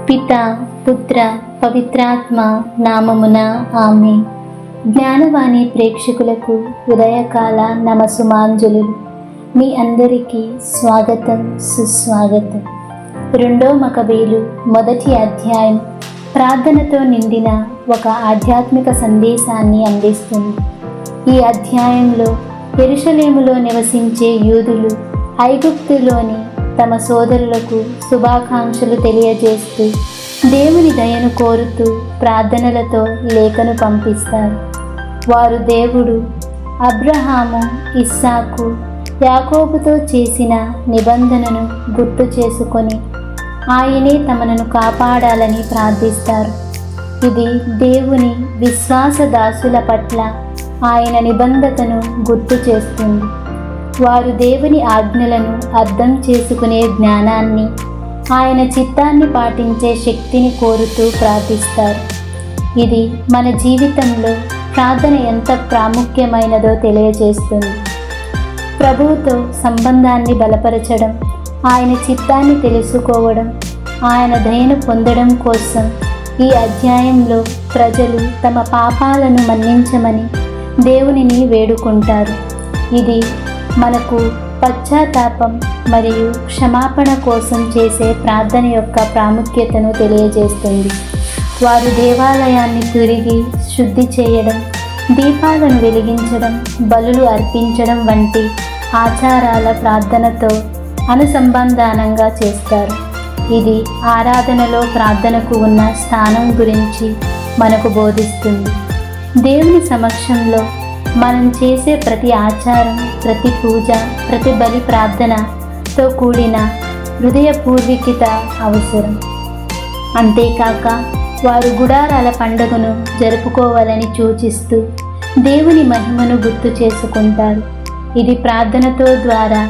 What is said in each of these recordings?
పితా పుత్ర పవిత్రాత్మ నామమున ఆమేన్. జ్ఞానవాణి ప్రేక్షకులకు ఉదయకాల నమస్సుమాంజలు. మీ అందరికీ స్వాగతం, సుస్వాగతం. 2 మకబేలు 1వ అధ్యాయం ప్రార్థనతో నిండిన ఒక ఆధ్యాత్మిక సందేశాన్ని అందిస్తుంది. ఈ అధ్యాయంలో యెరూషలేములో నివసించే యూదులు ఐగుప్తులోని తమ సోదరులకు శుభాకాంక్షలు తెలియజేస్తూ దేవుని దయను కోరుతూ ప్రార్థనలతో లేఖను పంపిస్తారు. వారు దేవుడు అబ్రహాము, ఇస్సాకు, యాకోబుతో చేసిన నిబంధనను గుర్తు చేసుకొని ఆయనే తమను కాపాడాలని ప్రార్థిస్తారు. ఇది దేవుని విశ్వాసదాసుల పట్ల ఆయన నిబంధనను గుర్తు చేస్తుంది. వారు దేవుని ఆజ్ఞలను అర్థం చేసుకునే జ్ఞానాన్ని, ఆయన చిత్తాన్ని పాటించే శక్తిని కోరుతూ ప్రార్థిస్తారు. ఇది మన జీవితంలో ప్రార్థన ఎంత ప్రాముఖ్యమైనదో తెలియజేస్తుంది. ప్రభువుతో సంబంధాన్ని బలపరచడం, ఆయన చిత్తాన్ని తెలుసుకోవడం, ఆయన దయను పొందడం కోసం ఈ అధ్యాయంలో ప్రజలు తమ పాపాలను మన్నించమని దేవునిని వేడుకుంటారు. ఇది మనకు పశ్చాత్తాపం మరియు క్షమాపణ కోసం చేసే ప్రార్థన యొక్క ప్రాముఖ్యతను తెలియజేస్తుంది. వారు దేవాలయాన్ని తిరిగి శుద్ధి చేయడం, దీపాలను వెలిగించడం, బలులు అర్పించడం వంటి ఆచారాల ప్రార్థనతో అనుసంధానంగా చేస్తారు. ఇది ఆరాధనలో ప్రార్థనకు ఉన్న స్థానం గురించి మనకు బోధిస్తుంది. దేవుని సమక్షంలో మనం చేసే ప్రతి ఆచారం, ప్రతి పూజ, ప్రతి బలి ప్రార్థనతో కూడిన హృదయపూర్వకత అవసరం. అంతేకాక వారు గుడారాల పండుగను జరుపుకోవాలని సూచిస్తూ దేవుని మహిమను గుర్తు చేసుకుంటారు. ఇది ప్రార్థనతో ద్వారా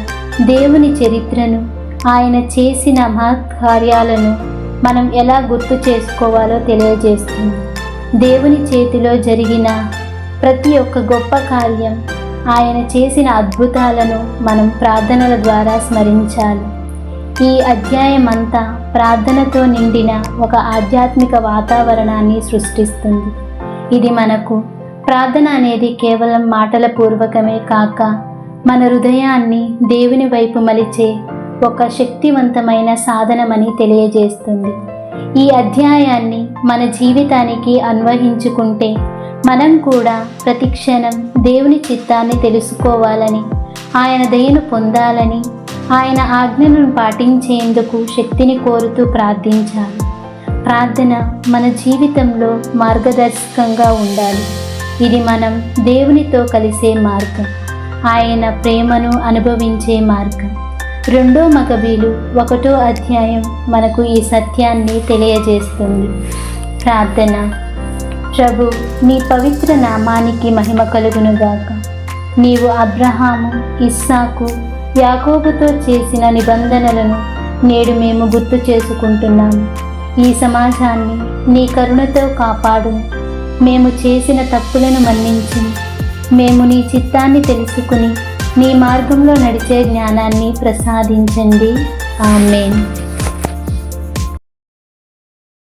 దేవుని చరిత్రను, ఆయన చేసిన మహత్కార్యాలను మనం ఎలా గుర్తు చేసుకోవాలో తెలియజేస్తుంది. దేవుని చేతిలో జరిగిన ప్రతి ఒక్క గొప్ప కార్యం, ఆయన చేసిన అద్భుతాలను మనం ప్రార్థనల ద్వారా స్మరించాలి. ఈ అధ్యాయం అంతా ప్రార్థనతో నిండిన ఒక ఆధ్యాత్మిక వాతావరణాన్ని సృష్టిస్తుంది. ఇది మనకు ప్రార్థన అనేది కేవలం మాటల పూర్వకమే కాక మన హృదయాన్ని దేవుని వైపు మలిచే ఒక శక్తివంతమైన సాధనమని తెలియజేస్తుంది. ఈ అధ్యాయాన్ని మన జీవితానికి అన్వయించుకుంటే మనం కూడా ప్రతిక్షణం దేవుని చిత్తాన్ని తెలుసుకోవాలని, ఆయన దయను పొందాలని, ఆయన ఆజ్ఞలను పాటించేందుకు శక్తిని కోరుతూ ప్రార్థించాలి. ప్రార్థన మన జీవితంలో మార్గదర్శకంగా ఉండాలి. ఇది మనం దేవునితో కలిసే మార్గం, ఆయన ప్రేమను అనుభవించే మార్గం. 2 మకబేలు 1వ అధ్యాయం మనకు ఈ సత్యాన్ని తెలియజేస్తుంది. ప్రార్థన. ప్రభు, నీ పవిత్ర నామానికి మహిమ కలుగునుగాక. నీవు అబ్రహాము, ఇస్సాకు, యాకోబుతో చేసిన నిబంధనలను నేడు మేము గుర్తు చేసుకుంటున్నాము. ఈ సమాజాన్ని నీ కరుణతో కాపాడు. మేము చేసిన తప్పులను మన్నించి, మేము నీ చిత్తాన్ని తెలుసుకుని నీ మార్గంలో నడిచే జ్ఞానాన్ని ప్రసాదించండి. ఆమేన్.